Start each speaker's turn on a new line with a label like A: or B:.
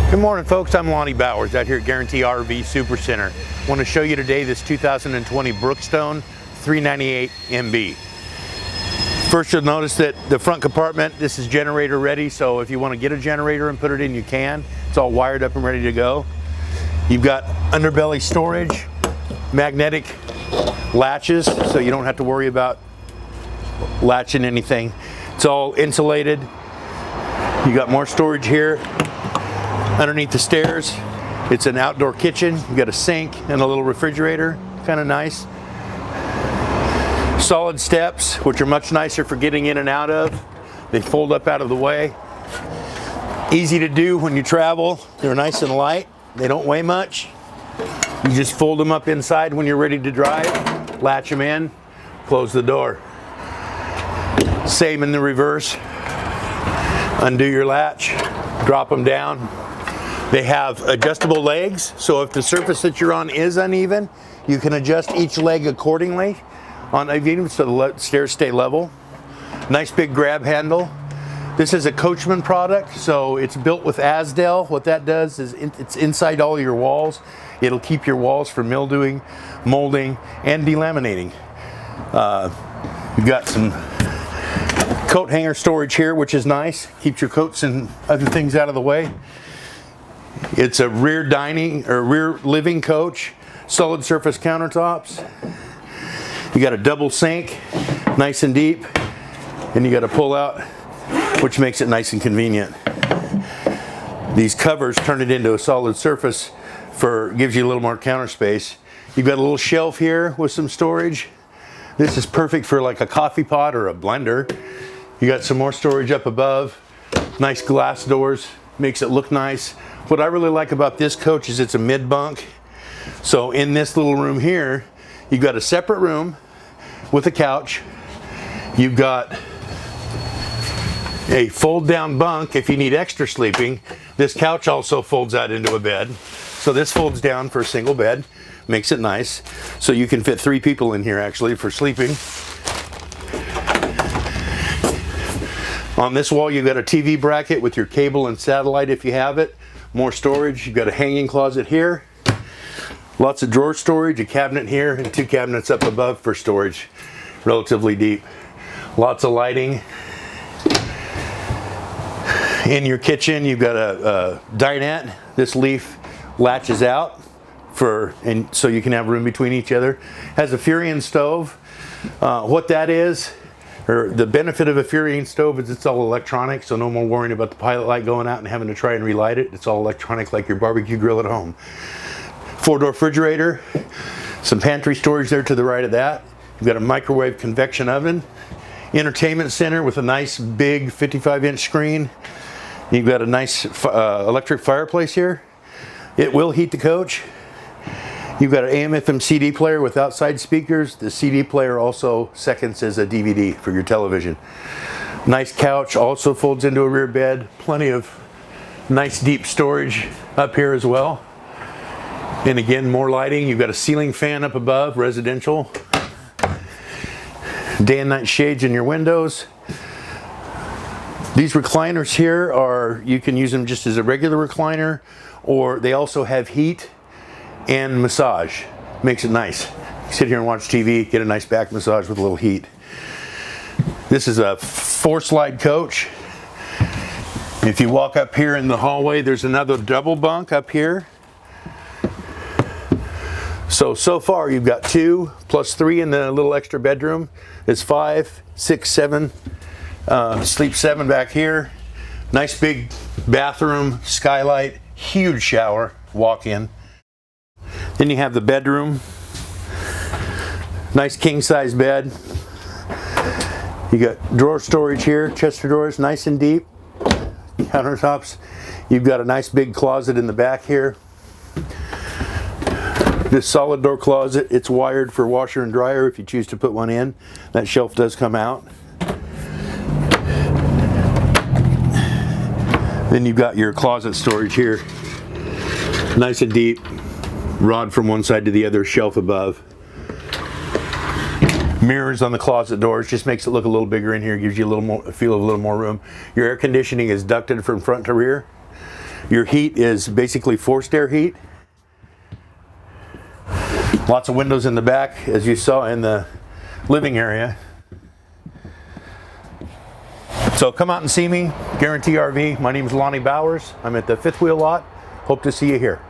A: Good morning, folks. I'm Lonnie.Bowers out here at Guaranty RV Supercenter. I want to show you today this 2020 Brookstone 398 MB. First, you'll notice that the front compartment, this is generator ready, so if you want to get a generator and put it in, you can. It's all wired up and ready to go. You've got underbelly storage, magnetic latches, so you don't have to worry about latching anything. It's all insulated. You got more storage here. Underneath the stairs, it's an outdoor kitchen. You got a sink and a little refrigerator, kind of nice. Solid steps, which are much nicer for getting in and out of. They fold up out of the way. Easy to do when you travel. They're nice and light. They don't weigh much. You just fold them up inside when you're ready to drive, latch them in, close the door. Same in the reverse. Undo your latch, drop them down. They have adjustable legs, so if the surface that you're on is uneven, you can adjust each leg accordingly on even so the stairs stay level. Nice big grab handle. This is a Coachmen product, so it's built with Asdel. What that does is it's inside all your walls. It'll keep your walls from mildewing, molding, and delaminating. You've got some coat hanger storage here, which is nice. Keeps your coats and other things out of the way. It's a rear dining or rear living coach, solid surface countertops. You got a double sink, nice and deep, and you got a pull out, which makes it nice and convenient. These covers turn it into a solid surface gives you a little more counter space. You've got a little shelf here with some storage. This is perfect for like a coffee pot or a blender. You got some more storage up above. Nice glass doors, makes it look nice. What I really like about this coach is it's a mid bunk. So in this little room here, you've got a separate room with a couch. You've got a fold down bunk if you need extra sleeping. This couch also folds out into a bed. So this folds down for a single bed, makes it nice. So you can fit 3 people in here actually for sleeping. On this wall, you've got a TV bracket with your cable and satellite if you have it. More storage. You've got a hanging closet here. Lots of drawer storage, a cabinet here, and 2 cabinets up above for storage. Relatively deep. Lots of lighting. In your kitchen, you've got a dinette. This leaf latches out so you can have room between each other. Has a Furion stove. What that is, or the benefit of a Furion stove is it's all electronic, so no more worrying about the pilot light going out and having to try and relight it. It's all electronic like your barbecue grill at home. 4-door refrigerator, some pantry storage there to the right of that. You've got a microwave convection oven, entertainment center with a nice big 55-inch screen. You've got a nice electric fireplace here. It will heat the coach. You've got an AM/FM CD player with outside speakers. The CD player also seconds as a DVD for your television. Nice couch, also folds into a rear bed. Plenty of nice deep storage up here as well. And again, more lighting. You've got a ceiling fan up above, residential. Day and night shades in your windows. These recliners here you can use them just as a regular recliner, or they also have heat and massage. Makes it nice. Sit here and watch TV, get a nice back massage with a little heat. This is a 4-slide coach. If you walk up here in the hallway, there's another double bunk up here. So far you've got 2 plus 3 in the little extra bedroom. It's 5, 6, 7. Sleep 7 back here. Nice big bathroom, skylight, huge shower, walk in. Then you have the bedroom. Nice king size bed. You got drawer storage here, chest of drawers, nice and deep. Countertops. You've got a nice big closet in the back here. This solid door closet, it's wired for washer and dryer if you choose to put one in. That shelf does come out. Then you've got your closet storage here. Nice and deep. Rod from one side to the other, shelf above. Mirrors on the closet doors, just makes it look a little bigger in here, gives you a little more, feel of a little more room. Your air conditioning is ducted from front to rear. Your heat is basically forced air heat. Lots of windows in the back, as you saw in the living area. So come out and see me, Guaranty RV. My name is Lonnie Bowers. I'm at the Fifth Wheel lot. Hope to see you here.